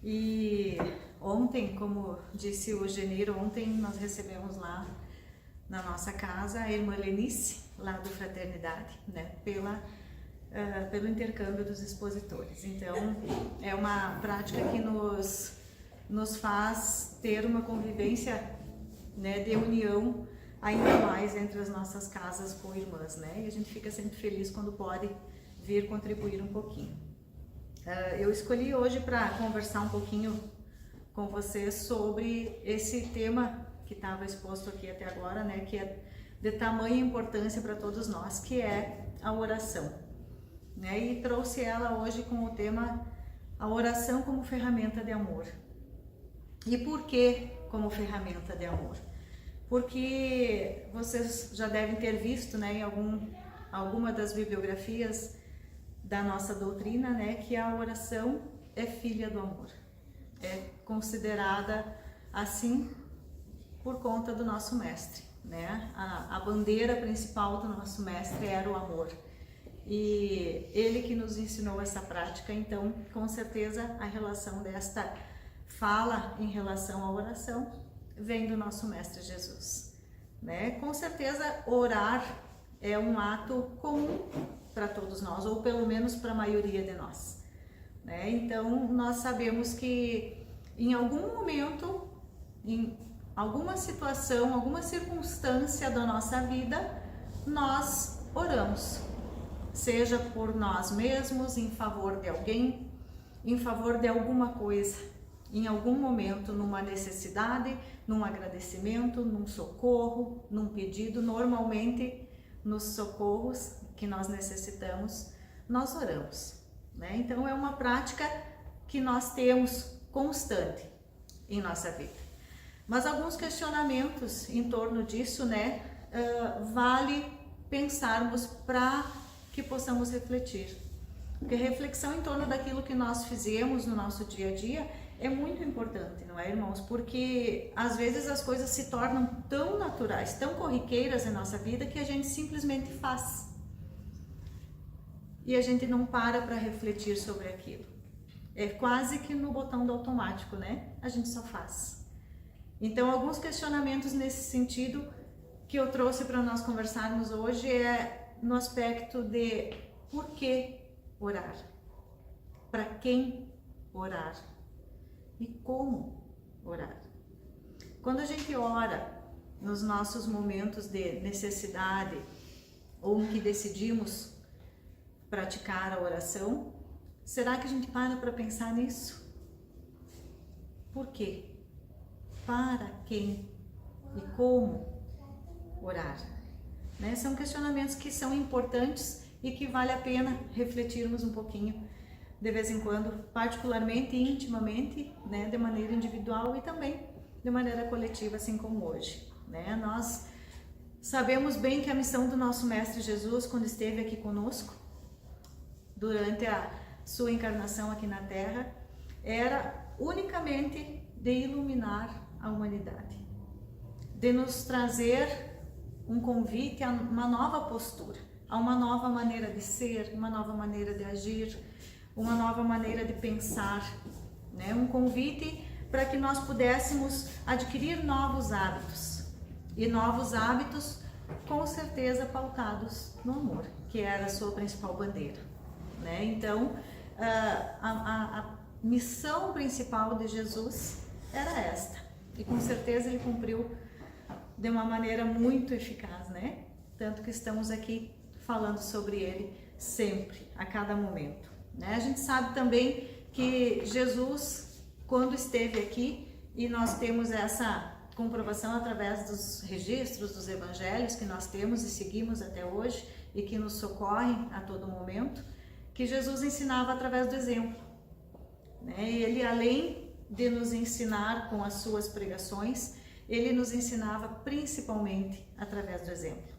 E ontem, como disse o Genir, ontem nós recebemos lá na nossa casa a irmã Lenice, lá do Fraternidade, né, pelo intercâmbio dos expositores. Então, é uma prática que nos faz ter uma convivência, né, de união ainda mais entre as nossas casas com irmãs, né, e a gente fica sempre feliz quando pode vir contribuir um pouquinho. Eu escolhi hoje para conversar um pouquinho com vocês sobre esse tema que estava exposto aqui até agora, né, que é de tamanha importância para todos nós, que é a oração, né, e trouxe ela hoje com o tema a oração como ferramenta de amor. E por que como ferramenta de amor? Porque vocês já devem ter visto, né, em alguma das bibliografias da nossa doutrina, né, que a oração é filha do amor. É considerada assim por conta do nosso mestre, né? A bandeira principal do nosso mestre era o amor. E ele que nos ensinou essa prática, então, com certeza a relação desta fala em relação à oração vem do nosso mestre Jesus, né? Com certeza orar é um ato comum para todos nós, ou pelo menos para a maioria de nós, né? Então, nós sabemos que em algum momento, em alguma situação, alguma circunstância da nossa vida, nós oramos, seja por nós mesmos, em favor de alguém, em favor de alguma coisa, em algum momento, numa necessidade, num agradecimento, num socorro, num pedido. Normalmente, nos socorros que nós necessitamos, nós oramos, né? Então, é uma prática que nós temos constante em nossa vida. Mas alguns questionamentos em torno disso, né, vale pensarmos para que possamos refletir. Porque reflexão em torno daquilo que nós fizemos no nosso dia a dia é muito importante, não é, irmãos? Porque às vezes as coisas se tornam tão naturais, tão corriqueiras em nossa vida que a gente simplesmente faz. E a gente não para refletir sobre aquilo. É quase que no botão do automático, né? A gente só faz. Então, alguns questionamentos nesse sentido que eu trouxe para nós conversarmos hoje é no aspecto de por que orar, para quem orar e como orar. Quando a gente ora nos nossos momentos de necessidade ou em que decidimos praticar a oração, será que a gente para pensar nisso? Por quê? Para quem e como orar, né? São questionamentos que são importantes e que vale a pena refletirmos um pouquinho de vez em quando, particularmente e intimamente, né? De maneira individual e também de maneira coletiva, assim como hoje, né? Nós sabemos bem que a missão do nosso Mestre Jesus, quando esteve aqui conosco, durante a sua encarnação aqui na Terra, era unicamente de iluminar a humanidade, de nos trazer um convite a uma nova postura, a uma nova maneira de ser, uma nova maneira de agir, uma nova maneira de pensar, né? Um convite para que nós pudéssemos adquirir novos hábitos, e novos hábitos com certeza pautados no amor, que era a sua principal bandeira, né? Então, a missão principal de Jesus era esta, e com certeza ele cumpriu de uma maneira muito eficaz, né? Tanto que estamos aqui falando sobre ele sempre, a cada momento, né? A gente sabe também que Jesus, quando esteve aqui, e nós temos essa comprovação através dos registros dos evangelhos que nós temos e seguimos até hoje e que nos socorrem a todo momento, que Jesus ensinava através do exemplo, né? E ele, além de nos ensinar com as suas pregações, ele nos ensinava principalmente através do exemplo,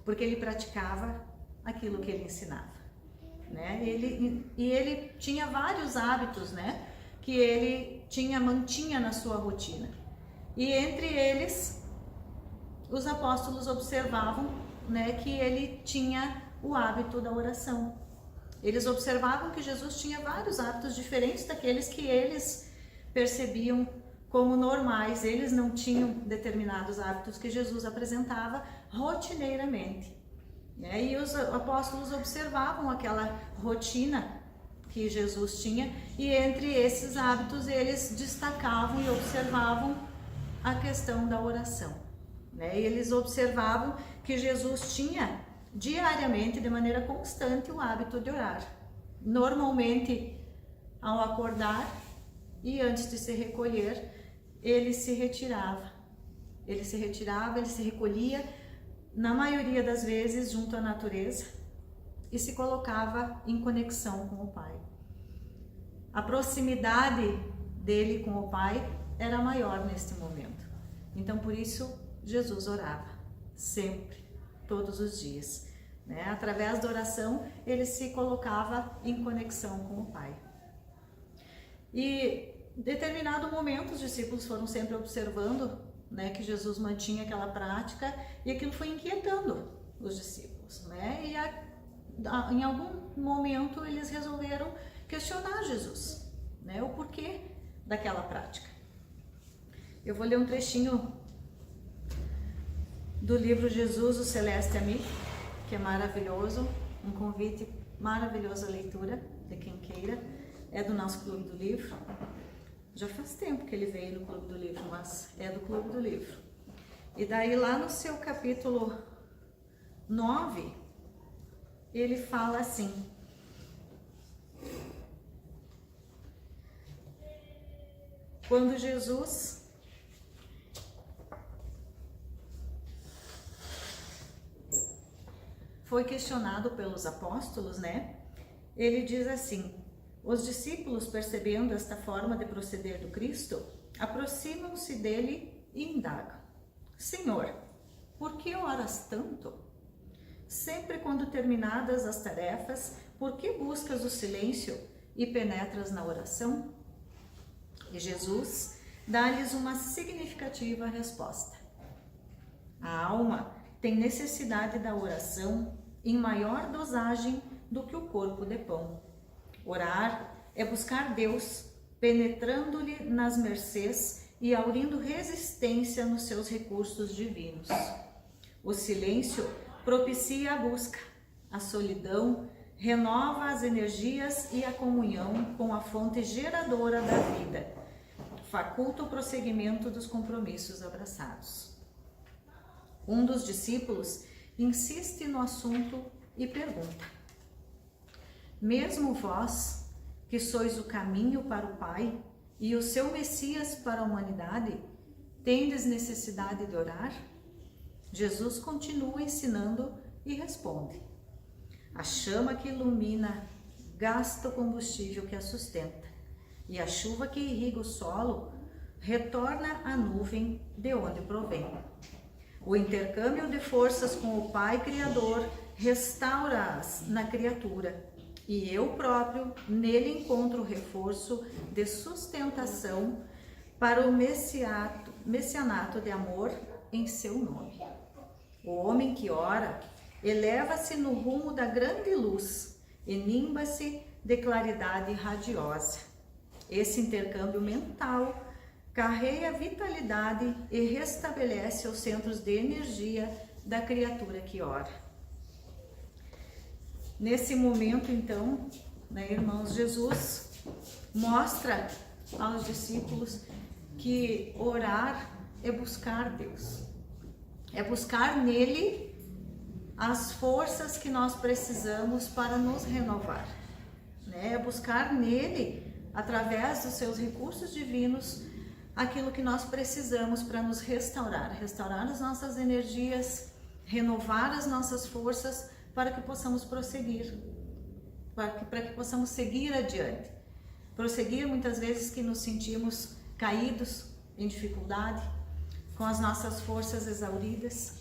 porque ele praticava aquilo que ele ensinava, né? Ele tinha vários hábitos, né, que ele mantinha na sua rotina, e entre eles os apóstolos observavam, né, que ele tinha o hábito da oração. Eles observavam que Jesus tinha vários hábitos diferentes daqueles que eles percebiam como normais, eles não tinham determinados hábitos que Jesus apresentava rotineiramente. E os apóstolos observavam aquela rotina que Jesus tinha, e entre esses hábitos eles destacavam e observavam a questão da oração. E eles observavam que Jesus tinha diariamente, de maneira constante, o hábito de orar. Normalmente, ao acordar e antes de se recolher, ele se retirava. Ele se recolhia, na maioria das vezes, junto à natureza, e se colocava em conexão com o Pai. A proximidade dele com o Pai era maior neste momento. Então, por isso, Jesus orava sempre, todos os dias. Através da oração, ele se colocava em conexão com o Pai. E em determinado momento, os discípulos foram sempre observando que Jesus mantinha aquela prática, e aquilo foi inquietando os discípulos. E em algum momento eles resolveram questionar Jesus, o porquê daquela prática. Eu vou ler um trechinho do livro Jesus, o Celeste Amigo, que é maravilhoso, um convite maravilhoso à leitura de quem queira. É do nosso Clube do Livro. Já faz tempo que ele veio no Clube do Livro, mas é do Clube do Livro. E daí lá no seu capítulo 9, ele fala assim: quando Jesus foi questionado pelos apóstolos, ele diz assim: os discípulos, percebendo esta forma de proceder do Cristo, aproximam-se dele e indagam: Senhor, por que oras tanto? Sempre quando terminadas as tarefas, por que buscas o silêncio e penetras na oração? E Jesus dá-lhes uma significativa resposta: a alma tem necessidade da oração em maior dosagem do que o corpo de pão. Orar é buscar Deus, penetrando-lhe nas mercês e aurindo resistência nos seus recursos divinos. O silêncio propicia a busca, a solidão renova as energias e a comunhão com a fonte geradora da vida, faculta o prosseguimento dos compromissos abraçados. Um dos discípulos insiste no assunto e pergunta: mesmo vós, que sois o caminho para o Pai e o seu Messias para a humanidade, tendes necessidade de orar? Jesus continua ensinando e responde: a chama que ilumina gasta o combustível que a sustenta, e a chuva que irriga o solo retorna à nuvem de onde provém. O intercâmbio de forças com o Pai Criador restaura-as na criatura, e eu próprio nele encontro reforço de sustentação para o messianato de amor em seu nome. O homem que ora eleva-se no rumo da grande luz e nimba-se de claridade radiosa. Esse intercâmbio mental carrega vitalidade e restabelece os centros de energia da criatura que ora. Nesse momento, então, irmãos, Jesus mostra aos discípulos que orar é buscar Deus, é buscar nele as forças que nós precisamos para nos renovar, é buscar nele, através dos seus recursos divinos, aquilo que nós precisamos para nos restaurar as nossas energias, renovar as nossas forças, para que possamos prosseguir, para que possamos seguir adiante. Prosseguir muitas vezes que nos sentimos caídos, em dificuldade, com as nossas forças exauridas.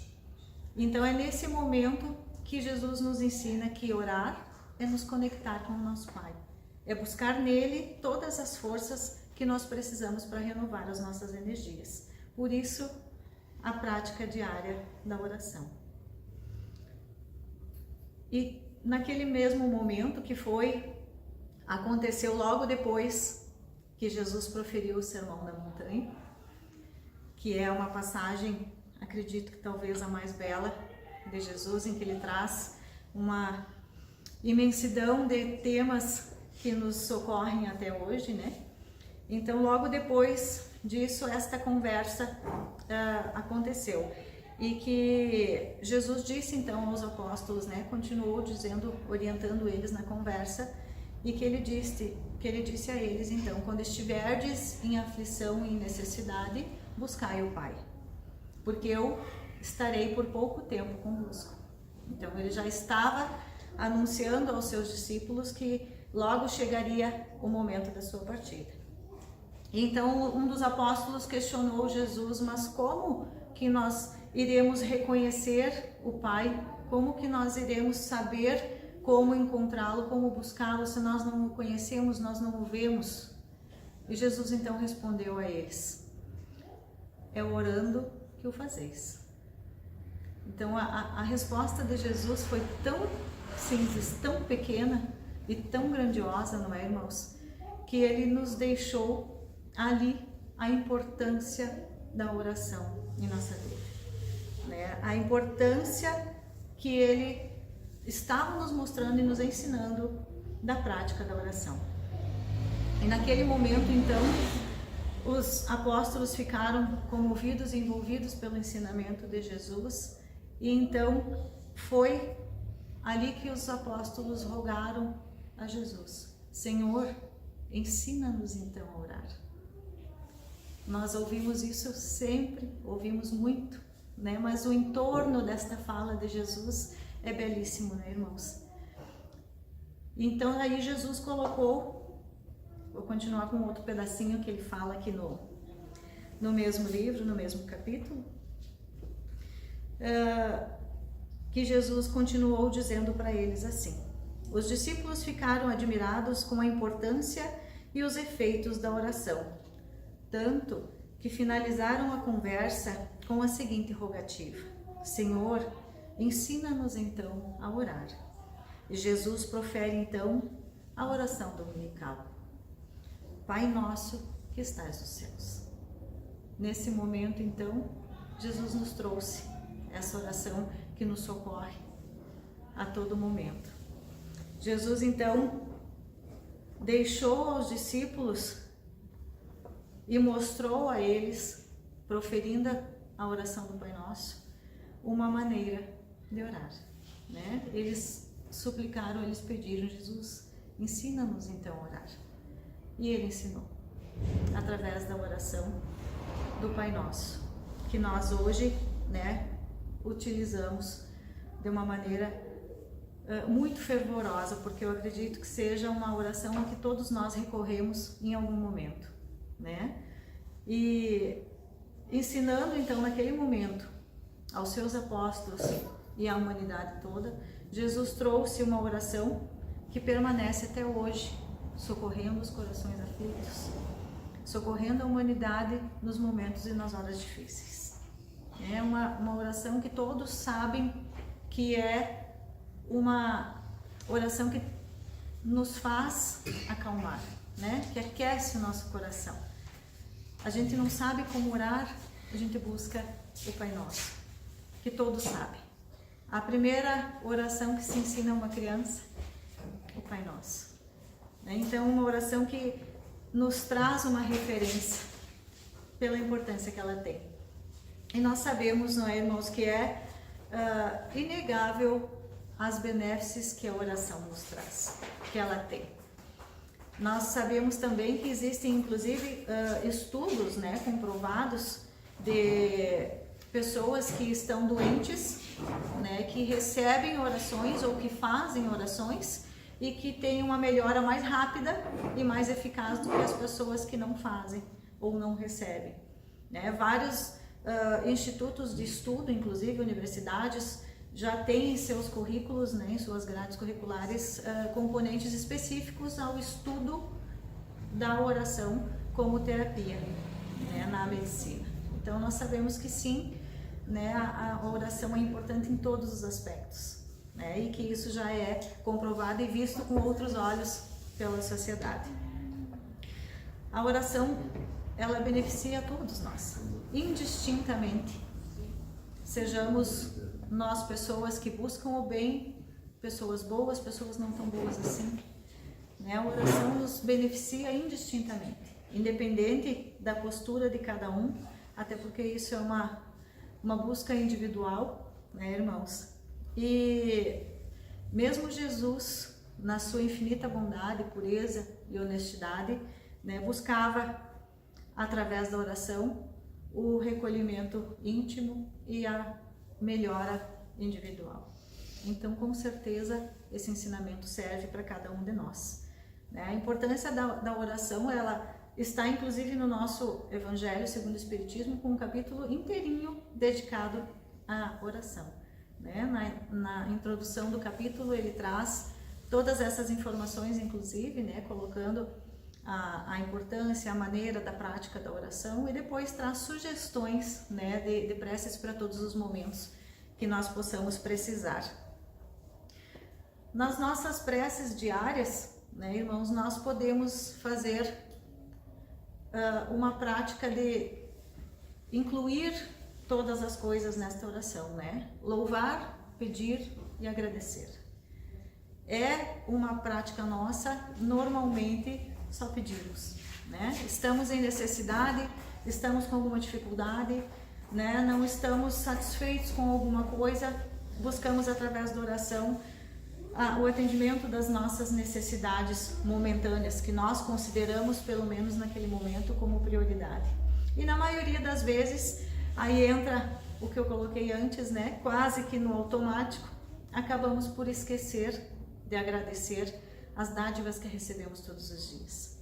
Então é nesse momento que Jesus nos ensina que orar é nos conectar com o nosso Pai, é buscar nele todas as forças que nós precisamos para renovar as nossas energias. Por isso, a prática diária da oração. E naquele mesmo momento aconteceu logo depois que Jesus proferiu o Sermão da Montanha, que é uma passagem, acredito que talvez a mais bela de Jesus, em que ele traz uma imensidão de temas que nos socorrem até hoje, né? Então, logo depois disso, esta conversa aconteceu. E que Jesus disse então aos apóstolos, né? Continuou dizendo, orientando eles na conversa, e que ele disse a eles, então, quando estiverdes em aflição e em necessidade, buscai o Pai, porque eu estarei por pouco tempo convosco. Então, ele já estava anunciando aos seus discípulos que logo chegaria o momento da sua partida. Então, um dos apóstolos questionou Jesus, mas como que nós iremos reconhecer o Pai? Como que nós iremos saber como encontrá-lo, como buscá-lo, se nós não o conhecemos, nós não o vemos? E Jesus então respondeu a eles: é orando que o fazeis. Então a resposta de Jesus foi tão simples, tão pequena e tão grandiosa, não é, irmãos? Que ele nos deixou ali a importância da oração em nossa vida, né? A importância que ele estava nos mostrando e nos ensinando da prática da oração. E naquele momento, então, os apóstolos ficaram comovidos e envolvidos pelo ensinamento de Jesus, e então foi ali que os apóstolos rogaram a Jesus: Senhor, ensina-nos então a orar. Nós ouvimos isso sempre, ouvimos muito, né? Mas o entorno desta fala de Jesus é belíssimo, né, irmãos? Então aí Jesus colocou, vou continuar com outro pedacinho que ele fala aqui no mesmo livro, no mesmo capítulo, que Jesus continuou dizendo para eles assim: os discípulos ficaram admirados com a importância e os efeitos da oração, tanto que finalizaram a conversa com a seguinte rogativa: Senhor, ensina-nos então a orar. E Jesus profere então a oração dominical: Pai nosso que estás nos céus. Nesse momento então, Jesus nos trouxe essa oração que nos socorre a todo momento. Jesus então deixou aos discípulos e mostrou a eles, proferindo a oração do Pai Nosso, uma maneira de orar, né? Eles suplicaram, eles pediram: Jesus, ensina-nos então a orar. E ele ensinou através da oração do Pai Nosso, que nós hoje, né, utilizamos de uma maneira muito fervorosa, porque eu acredito que seja uma oração a que todos nós recorremos em algum momento, né? E ensinando então naquele momento aos seus apóstolos e à humanidade toda, Jesus trouxe uma oração que permanece até hoje, socorrendo os corações aflitos, socorrendo a humanidade nos momentos e nas horas difíceis. É uma oração que todos sabem que é uma oração que nos faz acalmar, né? Que aquece o nosso coração. A gente não sabe como orar, a gente busca o Pai Nosso, que todos sabem. A primeira oração que se ensina a uma criança, o Pai Nosso. Então, uma oração que nos traz uma referência pela importância que ela tem. E nós sabemos, não é, irmãos, que é inegável as benéfices que a oração nos traz, que ela tem. Nós sabemos também que existem, inclusive, estudos, né, comprovados de pessoas que estão doentes, né, que recebem orações ou que fazem orações e que têm uma melhora mais rápida e mais eficaz do que as pessoas que não fazem ou não recebem, né? Vários institutos de estudo, inclusive universidades, já têm em seus currículos, né, em suas grades curriculares, componentes específicos ao estudo da oração como terapia, né, na medicina. Então nós sabemos que sim, né, a oração é importante em todos os aspectos, né, e que isso já é comprovado e visto com outros olhos pela sociedade. A oração, ela beneficia a todos nós, indistintamente. Sejamos nós pessoas que buscam o bem, pessoas boas, pessoas não tão boas assim, né? A oração nos beneficia indistintamente, independente da postura de cada um, até porque isso é uma busca individual, né, irmãos? E mesmo Jesus, na sua infinita bondade, pureza e honestidade, né, buscava, através da oração, o recolhimento íntimo e a melhora individual. Então, com certeza, esse ensinamento serve para cada um de nós, né? A importância da oração, ela está inclusive no nosso Evangelho segundo o Espiritismo, com um capítulo inteirinho dedicado à oração, né? Na introdução do capítulo, ele traz todas essas informações, inclusive, né, colocando a importância, a maneira da prática da oração, e depois traz sugestões, né, de preces para todos os momentos que nós possamos precisar. Nas nossas preces diárias, né, irmãos, nós podemos fazer uma prática de incluir todas as coisas nesta oração, né? Louvar, pedir e agradecer. É uma prática nossa, normalmente só pedimos, né? Estamos em necessidade, estamos com alguma dificuldade, né? Não estamos satisfeitos com alguma coisa, buscamos através da oração o atendimento das nossas necessidades momentâneas, que nós consideramos, pelo menos naquele momento, como prioridade. E na maioria das vezes, aí entra o que eu coloquei antes, né? Quase que no automático, acabamos por esquecer de agradecer as dádivas que recebemos todos os dias,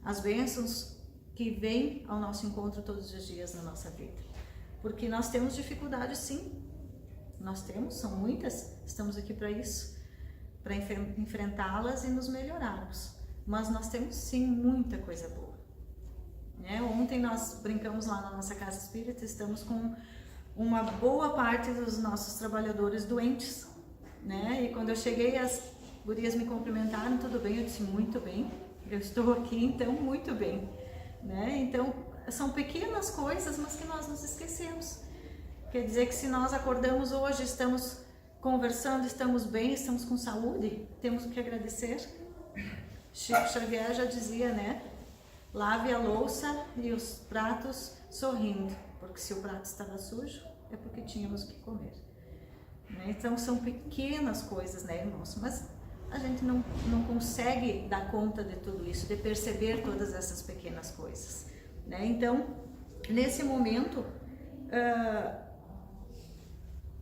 as bênçãos que vêm ao nosso encontro todos os dias na nossa vida. Porque nós temos dificuldades, sim, nós temos, são muitas, estamos aqui para isso, para enfrentá-las e nos melhorarmos, mas nós temos sim muita coisa boa, né? Ontem nós brincamos lá na nossa casa espírita, estamos com uma boa parte dos nossos trabalhadores doentes, né? E quando eu cheguei, as gurias me cumprimentaram, tudo bem? Eu disse, muito bem, eu estou aqui, então muito bem, né? Então são pequenas coisas, mas que nós nos esquecemos. Quer dizer que se nós acordamos hoje, estamos conversando, estamos bem, estamos com saúde, temos o que agradecer. Chico Xavier já dizia, né? Lave a louça e os pratos sorrindo, porque se o prato estava sujo, é porque tínhamos o que comer, né? Então são pequenas coisas, né, irmãos? Mas a gente não consegue dar conta de tudo isso, de perceber todas essas pequenas coisas, né? Então, nesse momento,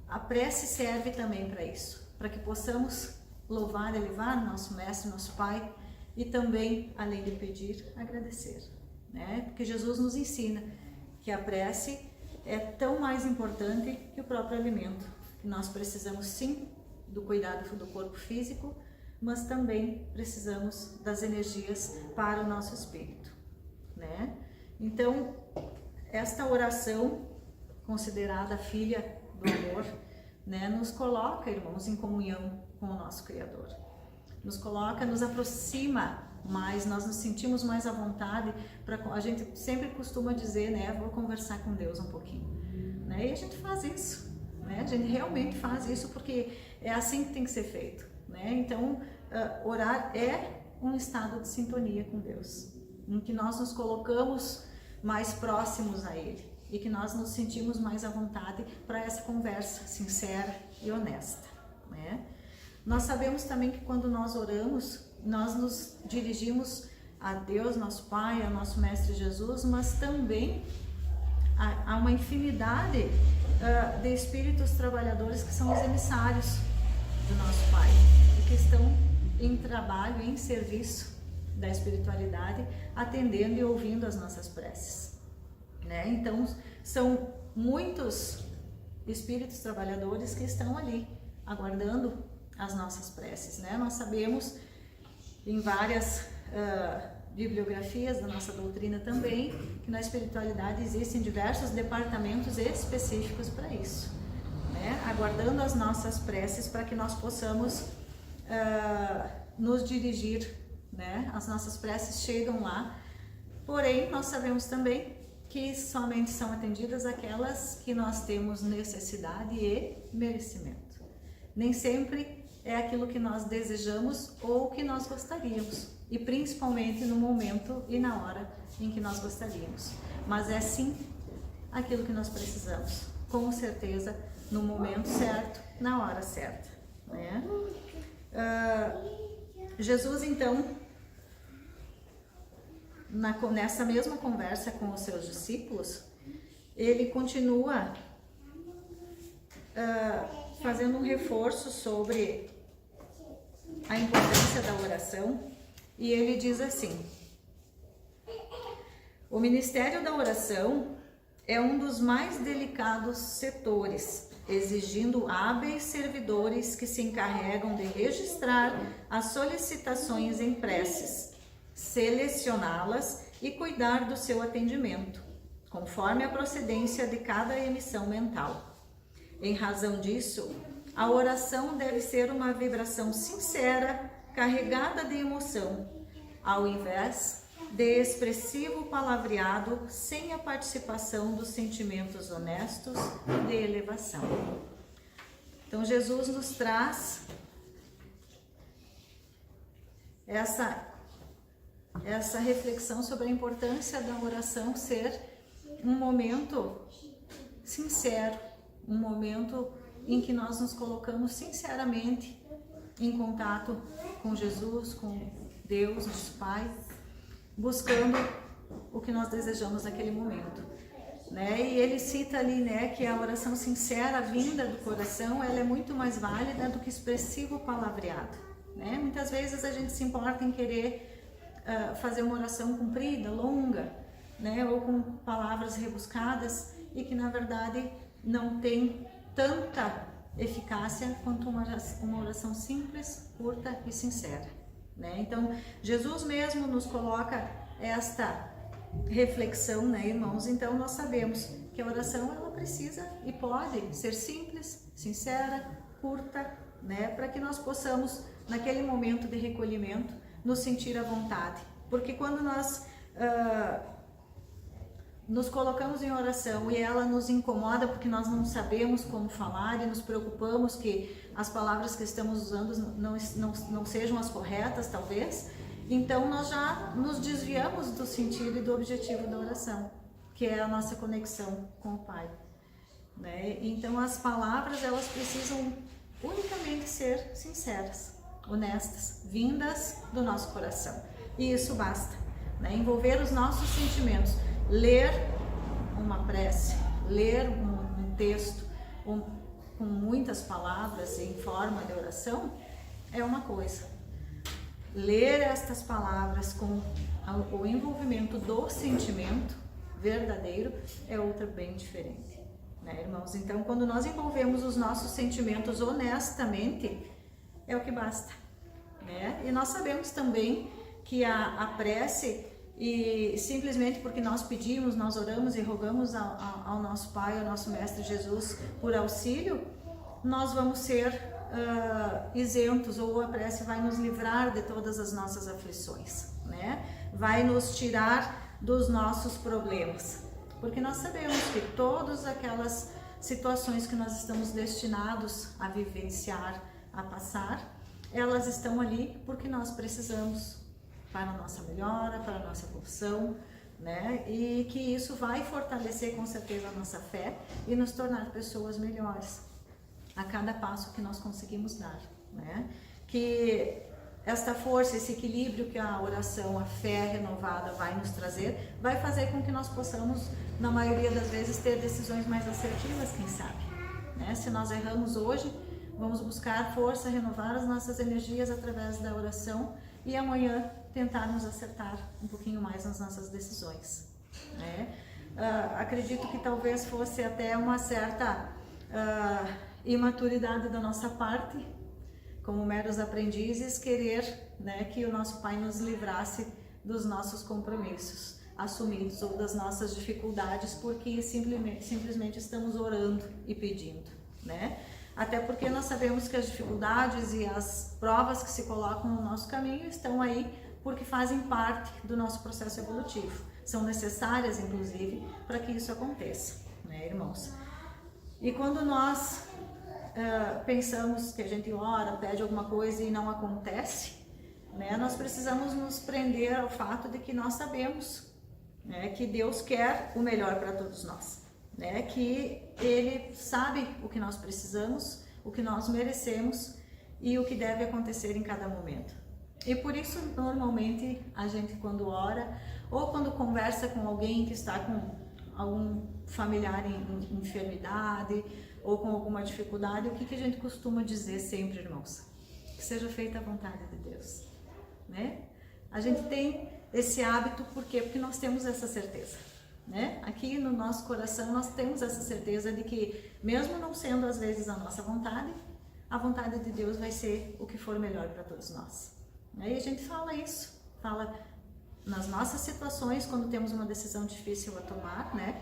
a prece serve também para isso, para que possamos louvar e elevar nosso Mestre, nosso Pai, e também, além de pedir, agradecer, né? Porque Jesus nos ensina que a prece é tão mais importante que o próprio alimento, que nós precisamos sim do cuidado do corpo físico, mas também precisamos das energias para o nosso espírito, né? Então, esta oração, considerada filha do amor, né, nos coloca, irmãos, em comunhão com o nosso Criador. Nos coloca, nos aproxima mais, nós nos sentimos mais à vontade. A gente sempre costuma dizer, né, vou conversar com Deus um pouquinho, né? E a gente faz isso, né? A gente realmente faz isso porque é assim que tem que ser feito, né? Então, orar é um estado de sintonia com Deus, em que nós nos colocamos mais próximos a Ele e que nós nos sentimos mais à vontade para essa conversa sincera e honesta, né? Nós sabemos também que quando nós oramos, nós nos dirigimos a Deus, nosso Pai, ao nosso Mestre Jesus, mas também a uma infinidade de espíritos trabalhadores que são os emissários do nosso Pai e que estão em trabalho, em serviço da espiritualidade, atendendo e ouvindo as nossas preces, né? Então, são muitos espíritos trabalhadores que estão ali, aguardando as nossas preces, né? Nós sabemos, em várias bibliografias da nossa doutrina também, que na espiritualidade existem diversos departamentos específicos para isso, né? Aguardando as nossas preces para que nós possamos nos dirigir, né? As nossas preces chegam lá Porém, nós sabemos também que somente são atendidas aquelas que nós temos necessidade e merecimento. Nem sempre é aquilo que nós desejamos ou que nós gostaríamos, e principalmente no momento e na hora em que nós gostaríamos, mas é sim aquilo que nós precisamos, com certeza, no momento certo, na hora certa, né? Jesus, então, nessa mesma conversa com os seus discípulos, ele continua fazendo um reforço sobre a importância da oração, e ele diz assim: o ministério da oração é um dos mais delicados setores, exigindo hábeis servidores que se encarregam de registrar as solicitações em preces, selecioná-las e cuidar do seu atendimento, conforme a procedência de cada emissão mental. Em razão disso, a oração deve ser uma vibração sincera, carregada de emoção, ao invés de expressivo palavreado sem a participação dos sentimentos honestos de elevação. Então, Jesus nos traz essa reflexão sobre a importância da oração ser um momento sincero, um momento em que nós nos colocamos sinceramente em contato com Jesus, com Deus, nosso Pai, buscando o que nós desejamos naquele momento, né? E ele cita ali, né, que a oração sincera, vinda do coração, ela é muito mais válida do que expressivo palavreado, né? Muitas vezes a gente se importa em querer fazer uma oração comprida, longa, né, ou com palavras rebuscadas, e que na verdade não tem tanta eficácia quanto uma oração simples, curta e sincera, né? Então, Jesus mesmo nos coloca esta reflexão, né, irmãos? Então, nós sabemos que a oração, ela precisa e pode ser simples, sincera, curta, né, para que nós possamos, naquele momento de recolhimento, nos sentir à vontade. Porque quando nós nos colocamos em oração e ela nos incomoda porque nós não sabemos como falar e nos preocupamos que as palavras que estamos usando não sejam as corretas, talvez, então nós já nos desviamos do sentido e do objetivo da oração, que é a nossa conexão com o Pai, né? Então as palavras, elas precisam unicamente ser sinceras, honestas, vindas do nosso coração, e isso basta, né? Envolver os nossos sentimentos. Ler uma prece, ler um texto com muitas palavras em forma de oração é uma coisa. Ler estas palavras com o envolvimento do sentimento verdadeiro é outra bem diferente, né, irmãos? Então, quando nós envolvemos os nossos sentimentos honestamente, é o que basta, né? E nós sabemos também que a prece, e simplesmente porque nós pedimos, nós oramos e rogamos ao nosso Pai, ao nosso Mestre Jesus por auxílio, nós vamos ser isentos, ou a prece vai nos livrar de todas as nossas aflições, né? Vai nos tirar dos nossos problemas, porque nós sabemos que todas aquelas situações que nós estamos destinados a vivenciar, a passar, elas estão ali porque nós precisamos, para a nossa melhora, para a nossa evolução, né? E que isso vai fortalecer com certeza a nossa fé e nos tornar pessoas melhores a cada passo que nós conseguimos dar, né? Que esta força, esse equilíbrio que a oração, a fé renovada vai nos trazer, vai fazer com que nós possamos, na maioria das vezes, ter decisões mais assertivas, quem sabe, né? Se nós erramos hoje, vamos buscar força, renovar as nossas energias através da oração, e amanhã tentarmos acertar um pouquinho mais nas nossas decisões, né? Acredito que talvez fosse até uma certa imaturidade da nossa parte, como meros aprendizes, querer, né, que o nosso Pai nos livrasse dos nossos compromissos assumidos ou das nossas dificuldades, porque simplesmente estamos orando e pedindo, né? Até porque nós sabemos que as dificuldades e as provas que se colocam no nosso caminho estão aí porque fazem parte do nosso processo evolutivo. são necessárias, inclusive, para que isso aconteça, né, irmãos? E quando nós pensamos que a gente ora, pede alguma coisa e não acontece, né, nós precisamos nos prender ao fato de que nós sabemos, né, que Deus quer o melhor para todos nós, né, que Ele sabe o que nós precisamos, o que nós merecemos e o que deve acontecer em cada momento. E por isso, normalmente, a gente quando ora ou quando conversa com alguém que está com algum familiar em enfermidade ou com alguma dificuldade, o que a gente costuma dizer sempre, irmãos? Que seja feita a vontade de Deus, né? A gente tem esse hábito, por quê? Porque nós temos essa certeza, né? Aqui no nosso coração nós temos essa certeza de que, mesmo não sendo às vezes a nossa vontade, a vontade de Deus vai ser o que for melhor para todos nós. E a gente fala isso, fala nas nossas situações, quando temos uma decisão difícil a tomar, né?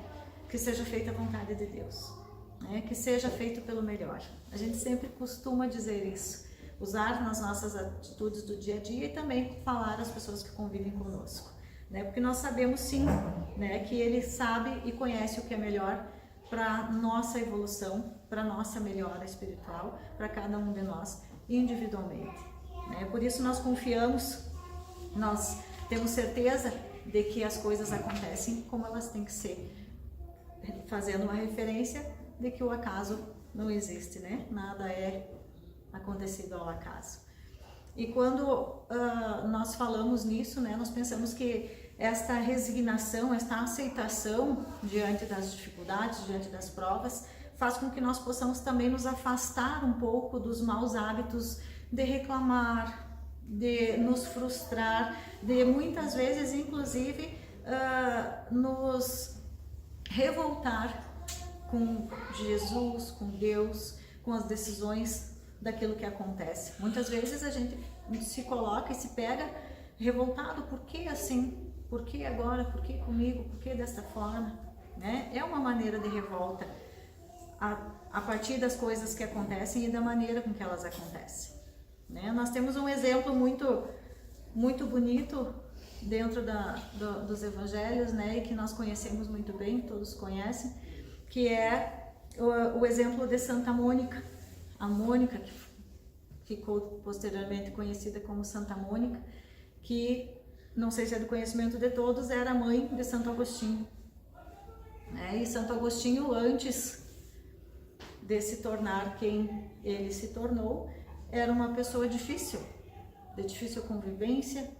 Que seja feita a vontade de Deus, né? Que seja feito pelo melhor. A gente sempre costuma dizer isso, usar nas nossas atitudes do dia a dia e também falar às pessoas que convivem conosco, né? Porque nós sabemos sim, né, que Ele sabe e conhece o que é melhor para nossa evolução, para nossa melhora espiritual, para cada um de nós individualmente, né? Por isso nós confiamos, nós temos certeza de que as coisas acontecem como elas têm que ser, fazendo uma referência de que o acaso não existe, né? Nada é acontecido ao acaso. E quando nós falamos nisso, né, nós pensamos que esta resignação, esta aceitação diante das dificuldades, diante das provas, faz com que nós possamos também nos afastar um pouco dos maus hábitos de reclamar, de nos frustrar, de muitas vezes, inclusive, nos revoltar com Jesus, com Deus, com as decisões daquilo que acontece. Muitas vezes a gente se coloca e se pega revoltado, por que assim? Por que agora? Por que comigo? Por que desta forma? Né? É uma maneira de revolta a partir das coisas que acontecem e da maneira com que elas acontecem, né? Nós temos um exemplo muito bonito dentro dos evangelhos, né? E que nós conhecemos muito bem, todos conhecem, que é o exemplo de Santa Mônica. A Mônica, que ficou posteriormente conhecida como Santa Mônica, que, não sei se é do conhecimento de todos, era a mãe de Santo Agostinho, né? E Santo Agostinho, antes de se tornar quem ele se tornou, era uma pessoa difícil, de difícil convivência,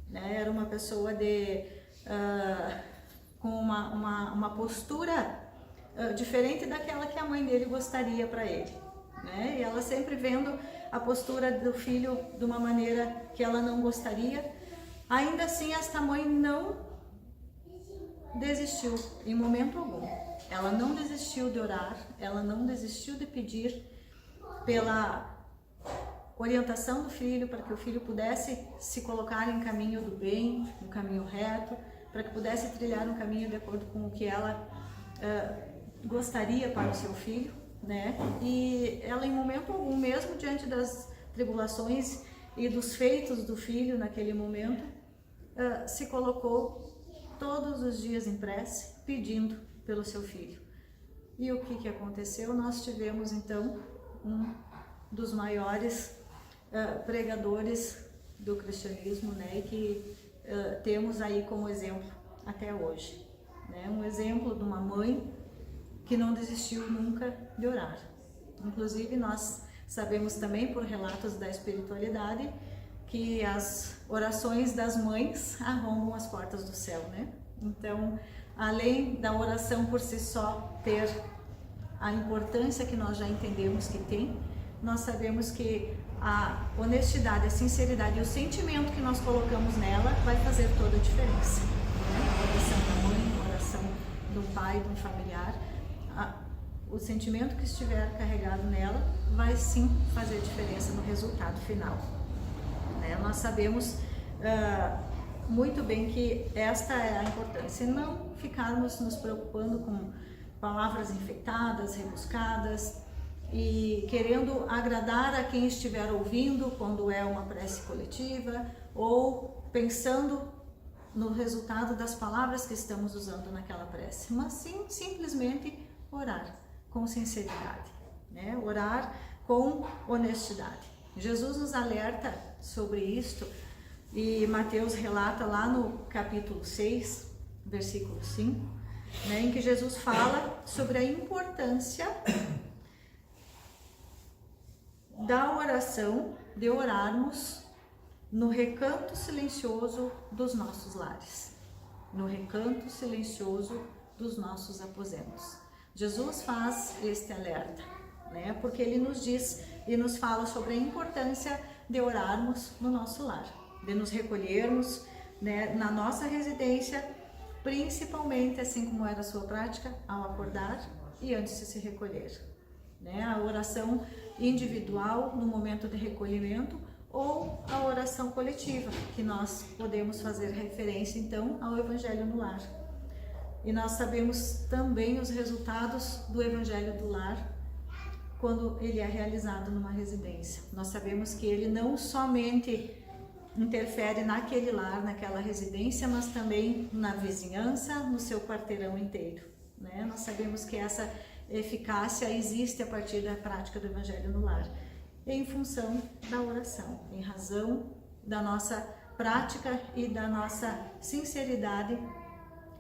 né? Era uma pessoa com uma postura diferente daquela que a mãe dele gostaria para ele, né? E ela sempre vendo a postura do filho de uma maneira que ela não gostaria. Ainda assim, esta mãe não desistiu em momento algum. Ela não desistiu de orar, ela não desistiu de pedir pela orientação do filho, para que o filho pudesse se colocar em caminho do bem, no caminho reto, para que pudesse trilhar um caminho de acordo com o que ela gostaria para o seu filho, né? E ela, em momento algum, mesmo diante das tribulações e dos feitos do filho naquele momento, se colocou todos os dias em prece, pedindo pelo seu filho. E o que aconteceu? Nós tivemos então um dos maiores pregadores do cristianismo, né? E que temos aí como exemplo até hoje, né? Um exemplo de uma mãe que não desistiu nunca de orar. Inclusive, nós sabemos também por relatos da espiritualidade que as orações das mães arrombam as portas do céu, né? Então, além da oração por si só ter a importância que nós já entendemos que tem, nós sabemos que a honestidade, a sinceridade e o sentimento que nós colocamos nela vai fazer toda a diferença, né? A oração da mãe, a oração do pai, de um familiar, o sentimento que estiver carregado nela vai sim fazer diferença no resultado final, né? Nós sabemos muito bem que esta é a importância, não ficarmos nos preocupando com palavras enfeitadas, rebuscadas e querendo agradar a quem estiver ouvindo quando é uma prece coletiva, ou pensando no resultado das palavras que estamos usando naquela prece, mas sim simplesmente orar com sinceridade, né? Orar com honestidade. Jesus nos alerta sobre isto e Mateus relata lá no capítulo 6, versículo 5, né, em que Jesus fala sobre a importância da oração, de orarmos no recanto silencioso dos nossos lares, no recanto silencioso dos nossos aposentos. Jesus faz este alerta, né? Porque ele nos diz e nos fala sobre a importância de orarmos no nosso lar, de nos recolhermos, né, na nossa residência, principalmente, assim como era a sua prática, ao acordar e antes de se recolher, né? A oração individual no momento de recolhimento ou a oração coletiva, que nós podemos fazer referência então ao Evangelho no Lar. E nós sabemos também os resultados do Evangelho do Lar quando ele é realizado numa residência. Nós sabemos que ele não somente interfere naquele lar, naquela residência, mas também na vizinhança, no seu quarteirão inteiro, né? Nós sabemos que essa eficácia existe a partir da prática do Evangelho no Lar, em função da oração, em razão da nossa prática e da nossa sinceridade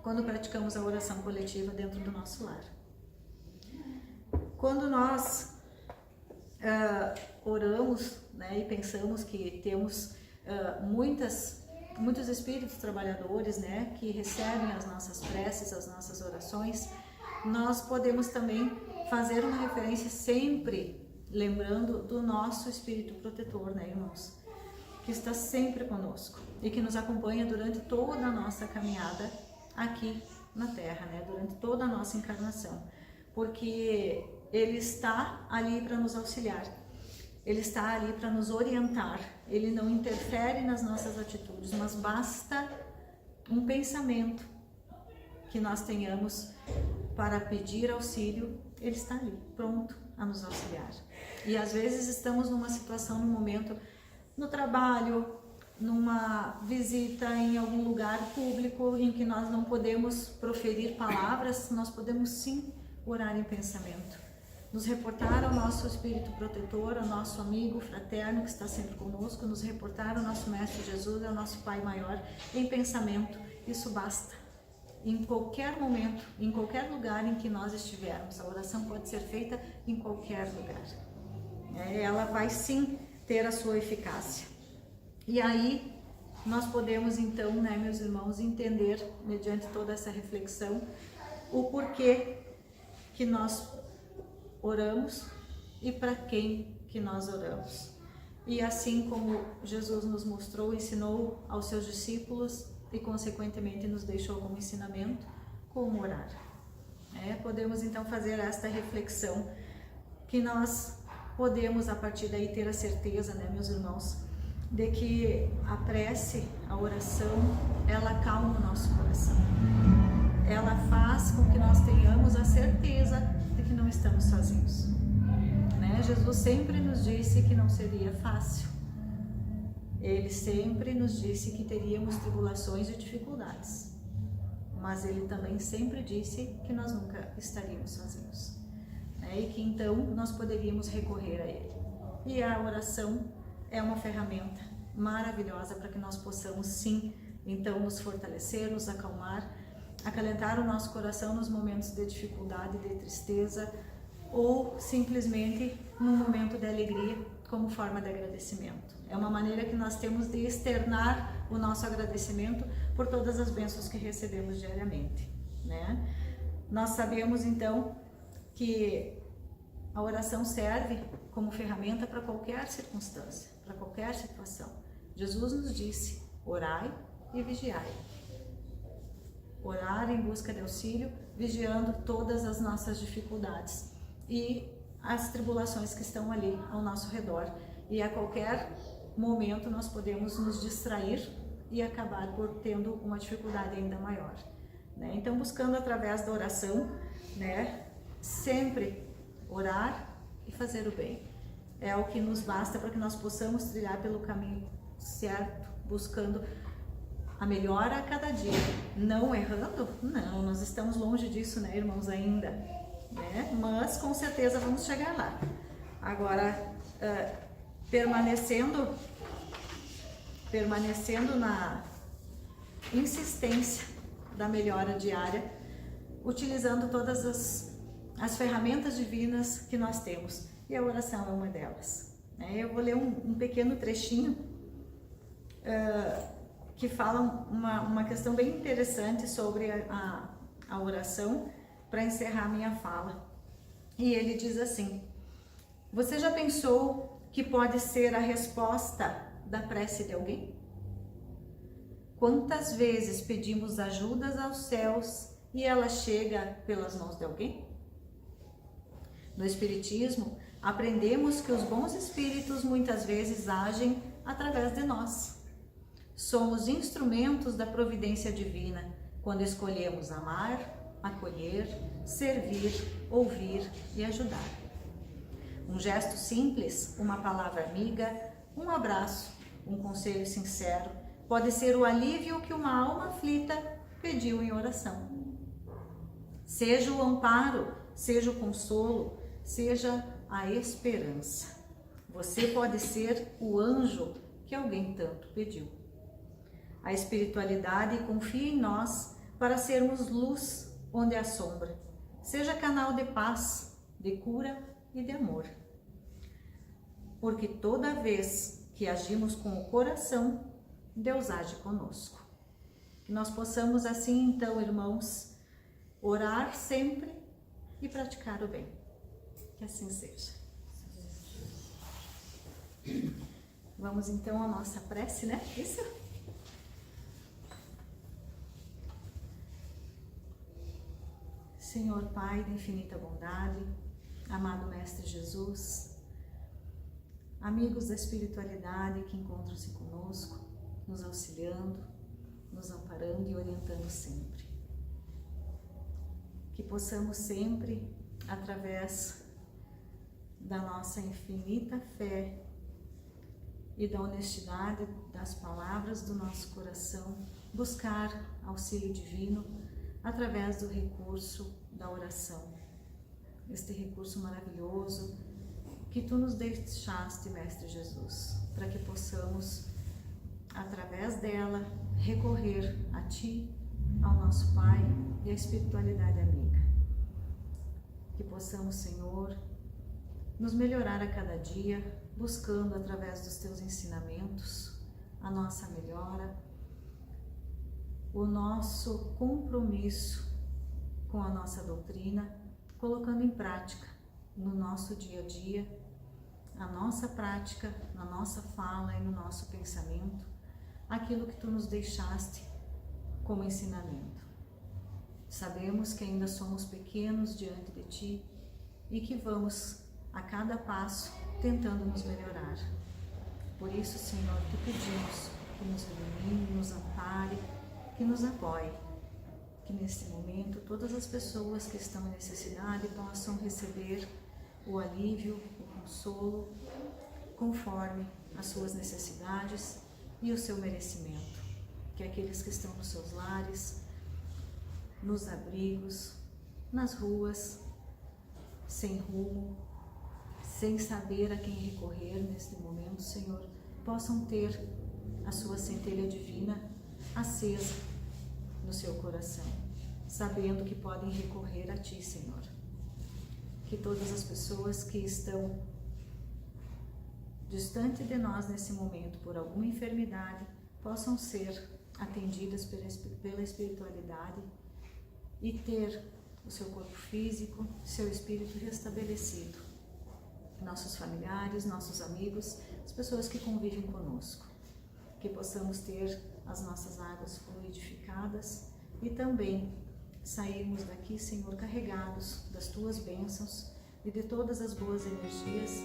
quando praticamos a oração coletiva dentro do nosso lar. Quando nós oramos, né, e pensamos que temos muitos espíritos trabalhadores, né, que recebem as nossas preces, as nossas orações, nós podemos também fazer uma referência sempre lembrando do nosso espírito protetor, né, irmãos, que está sempre conosco e que nos acompanha durante toda a nossa caminhada aqui na Terra, né, durante toda a nossa encarnação, porque ele está ali para nos auxiliar, ele está ali para nos orientar, ele não interfere nas nossas atitudes, mas basta um pensamento que nós tenhamos para pedir auxílio, ele está ali, pronto a nos auxiliar. E às vezes estamos numa situação, num momento, no trabalho, numa visita em algum lugar público em que nós não podemos proferir palavras, nós podemos sim orar em pensamento. Nos reportar ao nosso espírito protetor, ao nosso amigo fraterno que está sempre conosco, nos reportar ao nosso Mestre Jesus, ao nosso Pai Maior, em pensamento. Isso basta. Em qualquer momento, em qualquer lugar em que nós estivermos, a oração pode ser feita em qualquer lugar. Ela vai sim ter a sua eficácia. E aí nós podemos então, né, meus irmãos, entender, mediante toda essa reflexão, o porquê que nós oramos e para quem que nós oramos. E assim como Jesus nos mostrou, ensinou aos seus discípulos e consequentemente nos deixou como ensinamento, como orar. Podemos então fazer esta reflexão, que nós podemos a partir daí ter a certeza, né, meus irmãos, de que a prece, a oração, ela acalma o nosso coração. Ela faz com que nós tenhamos a certeza de que não estamos sozinhos, né? Jesus sempre nos disse que não seria fácil. Ele sempre nos disse que teríamos tribulações e dificuldades, mas ele também sempre disse que nós nunca estaríamos sozinhos, né? E que então nós poderíamos recorrer a ele. E a oração é uma ferramenta maravilhosa para que nós possamos sim, então, nos fortalecer, nos acalmar, acalentar o nosso coração nos momentos de dificuldade, de tristeza, ou simplesmente num momento de alegria, como forma de agradecimento. É uma maneira que nós temos de externar o nosso agradecimento por todas as bênçãos que recebemos diariamente, né? Nós sabemos então que a oração serve como ferramenta para qualquer circunstância, para qualquer situação. Jesus nos disse: orai e vigiai. Orar em busca de auxílio, vigiando todas as nossas dificuldades e as tribulações que estão ali ao nosso redor. E a qualquer momento nós podemos nos distrair e acabar por tendo uma dificuldade ainda maior, né? Então, buscando através da oração, né, sempre orar e fazer o bem. É o que nos basta para que nós possamos trilhar pelo caminho certo, buscando a melhora a cada dia. Não errando? Não, nós estamos longe disso, né, irmãos, ainda, né? Mas com certeza vamos chegar lá. Agora, permanecendo na insistência da melhora diária, utilizando todas as ferramentas divinas que nós temos, e a oração é uma delas. Eu vou ler um pequeno trechinho que fala uma questão bem interessante sobre a oração, para encerrar minha fala. E ele diz assim: você já pensou que pode ser a resposta da prece de alguém? Quantas vezes pedimos ajudas aos céus e ela chega pelas mãos de alguém? No Espiritismo, aprendemos que os bons espíritos muitas vezes agem através de nós. Somos instrumentos da providência divina quando escolhemos amar, acolher, servir, ouvir e ajudar. Um gesto simples, uma palavra amiga, um abraço, um conselho sincero pode ser o alívio que uma alma aflita pediu em oração. Seja o amparo, seja o consolo, seja a esperança. Você pode ser o anjo que alguém tanto pediu. A espiritualidade confia em nós para sermos luz onde há sombra. Seja canal de paz, de cura e de amor. Porque toda vez que agimos com o coração, Deus age conosco. Que nós possamos assim, então, irmãos, orar sempre e praticar o bem. Que assim seja. Vamos então à nossa prece, né? Isso? Senhor Pai de infinita bondade, amado Mestre Jesus, amigos da espiritualidade que encontram-se conosco, nos auxiliando, nos amparando e orientando sempre. Que possamos sempre, através da nossa infinita fé e da honestidade das palavras do nosso coração, buscar auxílio divino através do recurso da oração. Este recurso maravilhoso que Tu nos deixaste, Mestre Jesus, para que possamos, através dela, recorrer a Ti, ao nosso Pai e à espiritualidade amiga. Que possamos, Senhor, nos melhorar a cada dia, buscando através dos Teus ensinamentos a nossa melhora, o nosso compromisso com a nossa doutrina, colocando em prática no nosso dia a dia, a nossa prática, na nossa fala e no nosso pensamento, aquilo que Tu nos deixaste como ensinamento. Sabemos que ainda somos pequenos diante de Ti e que vamos a cada passo tentando nos melhorar. Por isso, Senhor, Te pedimos que nos ilumine, nos ampare, que nos apoie, que neste momento todas as pessoas que estão em necessidade possam receber o alívio, o consolo, conforme as suas necessidades e o seu merecimento. Que aqueles que estão nos seus lares, nos abrigos, nas ruas, sem rumo, sem saber a quem recorrer neste momento, Senhor, possam ter a sua centelha divina acesa no seu coração, sabendo que podem recorrer a Ti, Senhor. Que todas as pessoas que estão distante de nós nesse momento por alguma enfermidade possam ser atendidas pela espiritualidade e ter o seu corpo físico, seu espírito restabelecido. Nossos familiares, nossos amigos, as pessoas que convivem conosco. Que possamos ter as nossas águas fluidificadas e também sairmos daqui, Senhor, carregados das Tuas bênçãos e de todas as boas energias